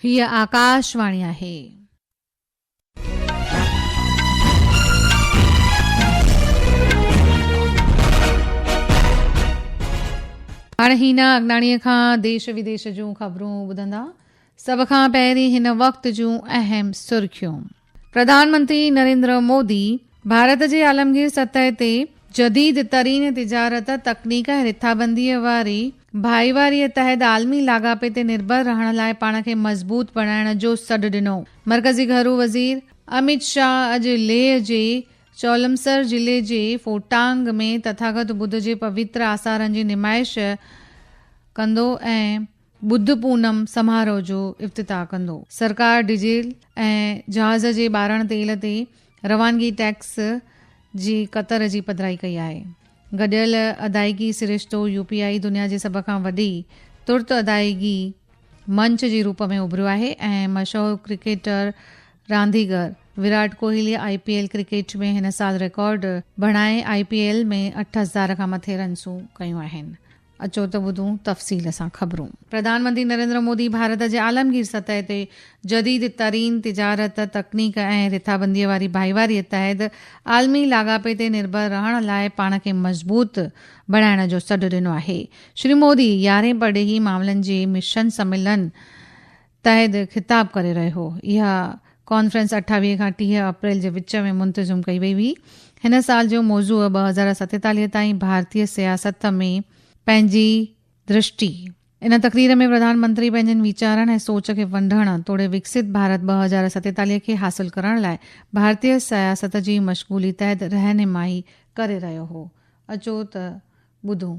ही आकाशवाणी आहे। हाणे हिन अॻनाणीअ खां देश विदेश जूं ख़बरूं ॿुधंदा। सभ खां पहिरीं हिन वक़्त जूं अहम सुर्खियूं। प्रधानमंत्री नरेंद्र मोदी भारत जे आलमगीर सतह ते जदीद तरीन तिजारत तकनीक ऐं रिथाबंदीअ वारी भाईवारीअ तहत आलमी लाॻापे ते निर्भर रहण लाइ पाण खे मज़बूत बणाइण जो सॾु ॾिनो। मरकज़ी घरू वज़ीर अमित शाह अॼु लेह जे चौलमसर जिले जे फोटांग में तथागत बुद्ध जे पवित्र आसारनि जी निमाइश कंदो ऐं बुद्ध पूनम समारोह जो इफ़्तिताह कंदो। सरकार डीज़ल ऐं जहाज़ जे ॿारण तेल ते रवानगी टैक्स जी क़तर जी पधिराई कई आहे। गॾियल अदायगी सिरिश्तो यूपीआई दुनिया जे सभ खां वॾी तुर्त अदायगी मंच जे रूप में उभरियो आहे ऐं मशहूरु क्रिकेटर रांदीगर विराट कोहली आईपीएल क्रिकेट में हिन साल रिकॉर्ड बणाए आईपीएल में 8,000 खां मथे रन्सूं कयूं आहिनि। अचो त ॿुधूं तफ़सील सां ख़बरूं। प्रधानमंत्री नरेंद्र मोदी भारत जे आलमगीर सतह ते जदीद तरीन तिजारत तकनीक ऐं रिथाबंदीअ वारी भाईवारीअ तहत आलमी लाॻापे ते निर्भर रहण लाइ पाण खे मज़बूत बणाइण जो सॾु ॾिनो आहे। श्री मोदी 11 परॾेही मामलनि जे मिशन सम्मेलन तहत ख़िताब करे रहियो हो। इहा कॉन्फ्रेंस 28 खां 30 अप्रैल जे विच में मुंतज़िम कई वई हुई। हिन साल जो मौज़ूअ 2047 ताईं भारतीय सियासत में पंहिंजी दृष्टि। इन तक़रीर में प्रधानमंत्री पंहिंजनि वीचारनि ऐं सोच खे वंढण तोड़े विकसित भारत 2047 खे हासिल करण लाइ भारतीय सियासत जी मशगूली तहत रहनुमाई करे रहियो हो। अचो त ॿुधूं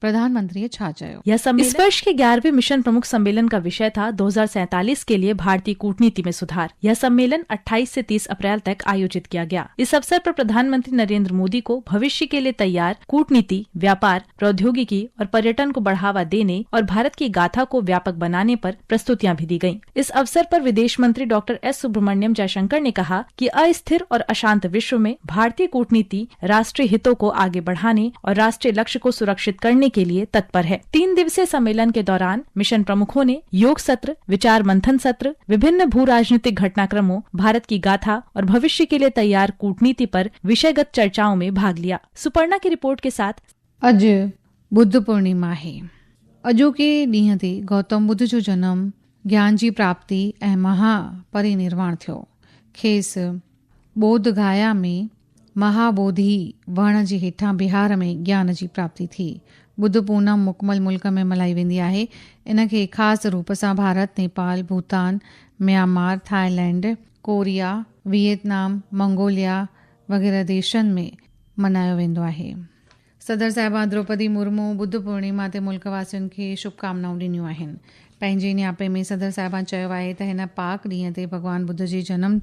प्रधानमंत्री छा चयो। इस वर्ष के 11वें मिशन प्रमुख सम्मेलन का विषय था 2047 के लिए भारतीय कूटनीति में सुधार। यह सम्मेलन 28 से 30 अप्रैल तक आयोजित किया गया। इस अवसर पर प्रधानमंत्री नरेंद्र मोदी को भविष्य के लिए तैयार कूटनीति, व्यापार, प्रौद्योगिकी और पर्यटन को बढ़ावा देने और भारत की गाथा को व्यापक बनाने पर प्रस्तुतियां भी दी गयीं। इस अवसर पर विदेश मंत्री डॉक्टर एस सुब्रमण्यम जयशंकर ने कहा कि अस्थिर और अशांत विश्व में भारतीय कूटनीति राष्ट्रीय हितों को आगे बढ़ाने और राष्ट्रीय लक्ष्य को सुरक्षित करने के लिए तत्पर है। 3 दिवसीय सम्मेलन के दौरान मिशन प्रमुखों ने योग सत्र, विचार मंथन सत्र, विभिन्न भू राजनीतिक घटनाक्रमों, भारत की गाथा और भविष्य के लिए तैयार कूटनीति पर विषयगत चर्चाओं में भाग लिया। सुपर्णा की रिपोर्ट के साथ। अॼु बुद्ध पूर्णिमा है। अॼोके ॾींहं ते गौतम बुद्ध जो जन्म, ज्ञान जी प्राप्ति ऐं महापरिनिर्वाण थियो। खेसि बोध गाया में महाबोधि वण जे हेठां बिहार में ज्ञान जी प्राप्ति थी। बुद्ध पूनम मुकमल मुल्क में मल्हाई वेंदी आहे। इन खे ख़ासि रूप सां Bharat, Nepal, Bhutan, Myanmar, Thailand, Korea, Vietnam, Mongolia वग़ैरह देशनि में मल्हायो वेंदो आहे। सदर साहिबा द्रौपदी मुर्मू बुद्ध पूर्णिमा ते मुल्कवासियुनि खे शुभकामनाऊं ॾिनियूं आहिनि। पंहिंजे नियापे में सदर साहिबा चयो आहे त हिन पाक ॾींहं ते भॻवान बुद्ध जे जनम,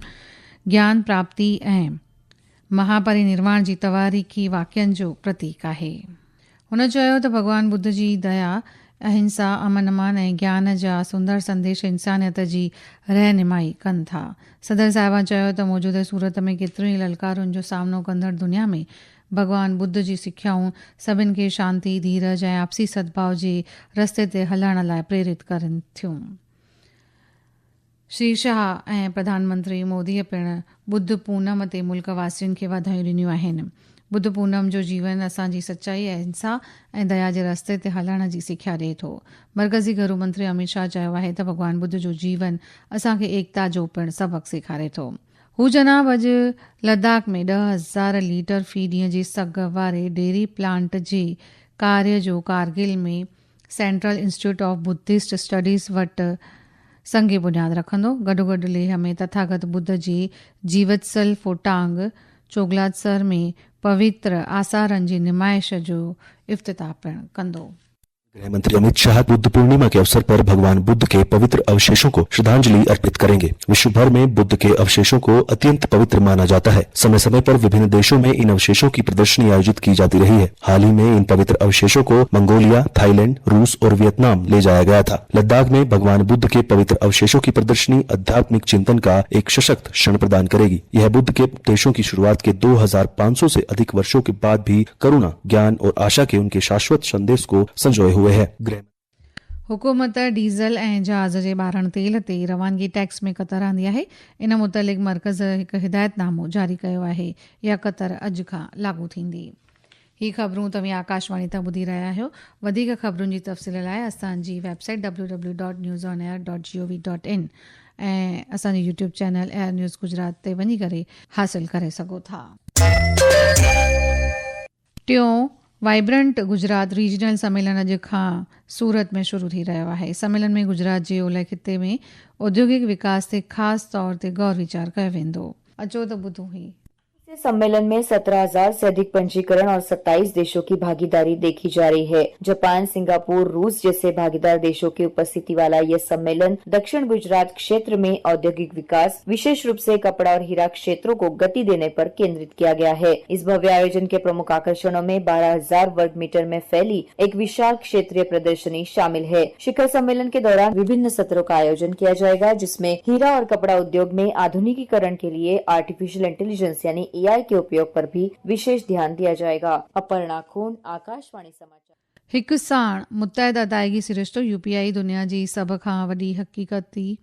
ज्ञान प्राप्ति ऐं महापरिनिर्वाण जी तवारीख़ी वाक़िअनि जो प्रतीक आहे। हुन चयो त भॻवान बुद्ध जी दया, अहिंसा, अमन अमान ऐं ज्ञान जा सुंदर संदेश इंसानियत जी रहनुमाई कनि था। सदर साहिबा चयो त मौजूदा सूरत में केतिरियूं ई ललकारुनि जो सामनो कंदड़ दुनिया में भॻवान बुद्ध जी सिख्याऊं सभिनि खे शांती, धीरज ऐं आपसी सद्भाव जे रस्ते ते हलण लाइ प्रेरित करनि थियूं। श्री शाह ऐं प्रधानमंत्री मोदीअ पिणु बुद्ध पूनम ते मुल्कवासियुनि खे वाधायूं ॾिनियूं आहिनि। बुद्ध पूनम जो जीवन असांजी सचाई, अहिंसा ऐं दया जे रस्ते ते हलण जी सिख्या ॾिए थो। मरकज़ी घरू मंत्री अमित शाह चयो आहे त भॻवान बुद्ध जो जीवन असांखे एकता जो पिणु सबक़ सेखारे थो। हू जनाब अॼु लद्दाख में 10,000 लीटर फी ॾींहं जी सघ वारे डेयरी प्लांट जे कार्य जो कारगिल में central institute of Buddhist studies वटि संगे बुनियाद रखंदो। गॾोगॾु लेह में तथागत बुद्ध जे जीवत्सल फोटांग चोगलासर में पवित्र आसारनि जी निमाइश जो इफ़्तिताह पिणु कंदो। गृह मंत्री अमित शाह बुद्ध पूर्णिमा के अवसर पर भगवान बुद्ध के पवित्र अवशेषों को श्रद्धांजलि अर्पित करेंगे। विश्व भर में बुद्ध के अवशेषों को अत्यंत पवित्र माना जाता है। समय समय पर विभिन्न देशों में इन अवशेषों की प्रदर्शनी आयोजित की जाती रही है। हाल ही में इन पवित्र अवशेषों को मंगोलिया, थाईलैंड, रूस और वियतनाम ले जाया गया था। लद्दाख में भगवान बुद्ध के पवित्र अवशेषों की प्रदर्शनी आध्यात्मिक चिंतन का एक सशक्त क्षण प्रदान करेगी। यह बुद्ध के उपदेशों की शुरुआत के 2500 से अधिक वर्षों के बाद भी करुणा, ज्ञान और आशा के उनके शाश्वत संदेश को संजोए हुए है। हुकूमत डीज़ल ऐं जहाज़ जे ॿारण तेल ते रवानगी टैक्स में क़तर आंदी आहे। इन मुतलिक़ मर्कज़ हिकु हिदायतनामो जारी कयो आहे। इहा क़तर अॼु खां लागू थींदी। ही ख़बरूं तव्हां आकाशवाणी तां ॿुधी रहिया आहियो। वधीक ख़बरुनि जी तफ़सील लाइ असांजी वेबसाइट www.newsonair.gov.in ऐं असांजे YouTube channel air news Gujarat ते वञी करे हासिल करे सघो था। टियों वाइब्रेंट गुजरात रीजनल सम्मेलन अॼु खां सूरत में शुरू थी रहियो आहे। सम्मेलन में गुजरात जे ओलह खिते में औद्योगिक विकास ते ख़ासि तौर ते गौर वीचार कयो वेंदो। अचो त ॿुधूं ही। सम्मेलन में 17,000 से अधिक पंजीकरण और 27 देशों की भागीदारी देखी जा रही है। जापान, सिंगापुर, रूस जैसे भागीदार देशों की उपस्थिति वाला यह सम्मेलन दक्षिण गुजरात क्षेत्र में औद्योगिक विकास, विशेष रूप से कपड़ा और हीरा क्षेत्रों को गति देने पर केंद्रित किया गया है। इस भव्य आयोजन के प्रमुख आकर्षणों में 12,000 वर्ग मीटर में फैली एक विशाल क्षेत्रीय प्रदर्शनी शामिल है। शिखर सम्मेलन के दौरान विभिन्न सत्रों का आयोजन किया जाएगा, जिसमें हीरा और कपड़ा उद्योग में आधुनिकीकरण के लिए आर्टिफिशियल इंटेलिजेंस यानी AI के उपयोग पर भी विशेष ध्यान दिया जाएगा। अपर्णा खून, आकाशवाणी समाचार। हिकु साण मुतहद अदायगी सिरिश्तो UPI दुनिया जी सभ खां वॾी हक़ीक़ती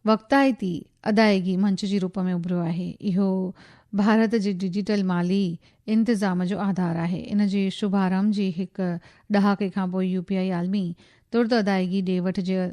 वक़्ताइती अदायगी मंच जे रूप में उभरियो आहे। इहो भारत जे डिजिटल माली इंतिज़ाम जो आधार आहे। इन जे शुभारंभ जी हिकु ॾहाके खां पोइ UPI आलमी तुर्त अदायगी ॾे वठि जे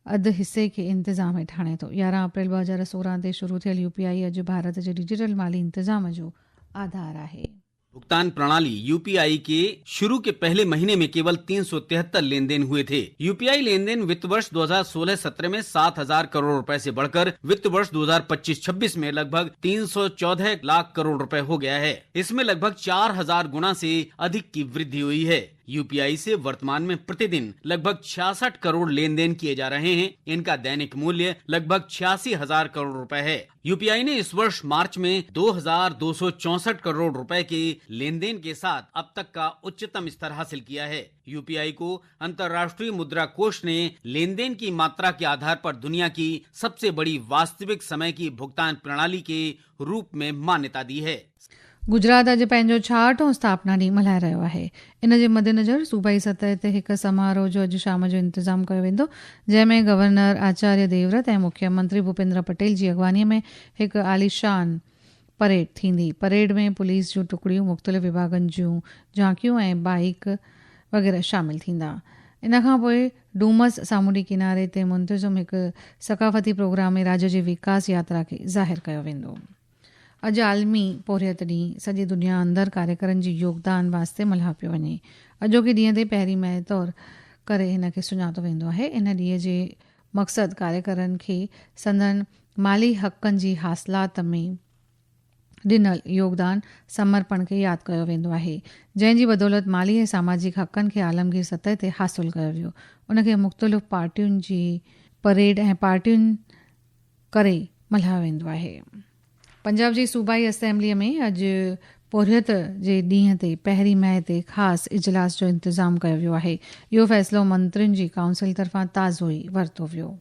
अधु हिसे खे इंतिज़ाम हेठि आणे थो। 11 अप्रैल 2016 ते शुरू थियल UPI अॼु भारत जे डिजिटल माली इंतिज़ाम जो आधार आहे। भुगतान प्रणाली UPI के शुरू के पहले महीने में केवल 373 लेन देन हुए थे। UPI लेन देन वित्त वर्ष 2016-17 में 7,000 करोड़ रुपए से बढ़कर वित्त वर्ष 2025-26 में लगभग 314 लाख करोड़ रुपए हो गया है। इसमें लगभग 4,000 गुना से अधिक की वृद्धि हुई है। UPI से वर्तमान में प्रतिदिन लगभग 66 करोड़ लेन देन किए जा रहे हैं। इनका दैनिक मूल्य लगभग 86,000 करोड़ रुपए है। UPI ने इस वर्ष मार्च में 2,264 करोड़ रुपए के लेन देन के साथ अब तक का उच्चतम स्तर हासिल किया है। UPI को अंतर्राष्ट्रीय मुद्रा कोष ने लेन देन की मात्रा के आधार पर दुनिया की सबसे बड़ी वास्तविक समय की भुगतान प्रणाली के रूप में मान्यता दी है। गुजरात अॼु पंहिंजो 66हों स्थापना ॾींहुं मल्हाए रहियो आहे। इन जे मद्देनज़र सूबाई सतह ते हिकु समारोह जो अॼु शाम जो इंतज़ाम कयो वेंदो, जंहिंमें गवर्नर आचार्य देवव्रत ऐं मुख्यमंत्री भूपेंद्र पटेल जी अॻवानीअ में हिकु आलीशान परेड थींदी। परेड में पुलिस जूं टुकड़ियूं, मुख़्तलिफ़ विभागनि जूं झांकियूं ऐं बाइक वग़ैरह शामिल थींदा। इन खां पोइ डूमस सामूंडी किनारे ते मुंतज़िम हिकु सक़ाफ़ती प्रोग्राम में राज्य जी विकास यात्रा खे ज़ाहिर कयो वेंदो। अॼु आलमी पोरियत ॾींहुं सॼी दुनिया अंदरि कार्यकरनि जी योगदान वास्ते मल्हायो पियो वञे। अॼोके ॾींहं ते पहिरीं मई तौर करे हिन खे सुञातो वेंदो आहे। इन ॾींहं जे मक़सदु कार्यकरनि खे संदन माली हक़नि जी हासिलात में ॾिनल योगदान समर्पण खे यादि कयो वेंदो आहे, जंहिंजी बदौलत माली ऐं सामाजिक हक़नि खे आलमगीर सतह ते हासिलु कयो वियो। उनखे मुख़्तलिफ़ पार्टियुनि जी परेड ऐं पार्टियुनि करे मल्हायो वेंदो आहे। पंजाब जी सूबाई असेंबलीअ में अॼु पोरियत जे ॾींहं ते पहिरीं मई ते ख़ासि इजलास जो इंतज़ाम कयो वियो आहे। इहो फ़ैसिलो मंत्रियुनि जी काउंसिल तरफ़ां ताज़ो ई वरितो वियो।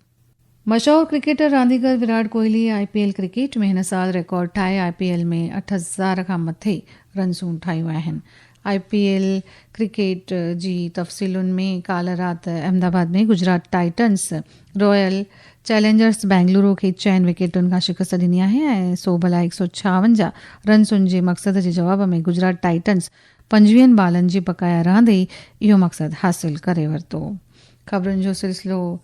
मशहूर क्रिकेटर रांदीगर विराट कोहली IPL क्रिकेट में हिन साल रिकॉर्ड ठाहे IPL में 8,000 खां मथे रन्सूं ठाहियूं आहिनि। IPL क्रिकेट जी तफ़सीलुनि में काल्ह राति अहमदाबाद में Gujarat titans royal Challengers Bengaluru खे 4 विकेटुनि खां शिकस्त ॾिनी आहे ऐं 156 रन्सुनि जे मक़सद जे जवाब में गुजरात टाइटन्स 25 बालनि जी बक़ाया रहंदे इहो मक़सदु हासिल करे वरितो। ख़बरुनि जो सिलसिलो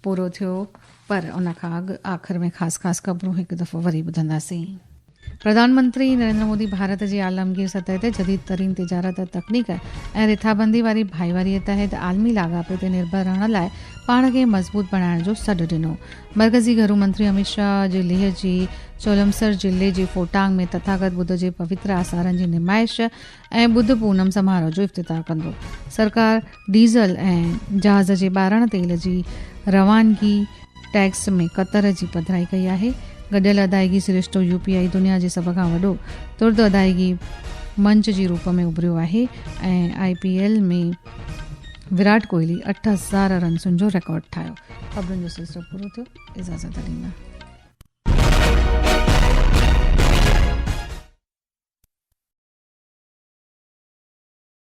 पूरो थियो, पर उन खां अॻु आख़िर में ख़ासि ख़बरूं हिकु दफ़ो वरी ॿुधंदासीं। प्रधानमंत्री नरेंद्र मोदी भारत जे आलमगीर सतह ते जदीद तरीन तिजारत तकनीक ऐं रिथाबंदी वारी भाईवारीअ तहत आलमी लाॻापे ते निर्भर रहण लाइ पाण खे मज़बूत बणाइण जो सॾु ॾिनो। मर्कज़ी गृह मंत्री अमित शाह जे लेह जी चोलमसर जिले जे फोटांग में तथागत बुद्ध जे पवित्र आसारनि जी निमाइश ऐं बुद्ध पूनम समारोह जो इफ़्तिताह कंदो। सरकार डीज़ल ऐं जहाज़ जे ॿारण तेल जी रवानगी टैक्स में क़तर जी पधिराई कई आहे। गॾियल अदायगी सिरिश्तो UPI दुनिया जे सभ खां वॾो तुर्त अदायगी मंच जे रूप में उभरियो आहे ऐं IPL में विराट कोहली 8,000 रन्सुनि जो रिकॉर्ड ठाहियो। ख़बरुनि जो सिलसिलो पूरो थियो। इजाज़त ॾींदा।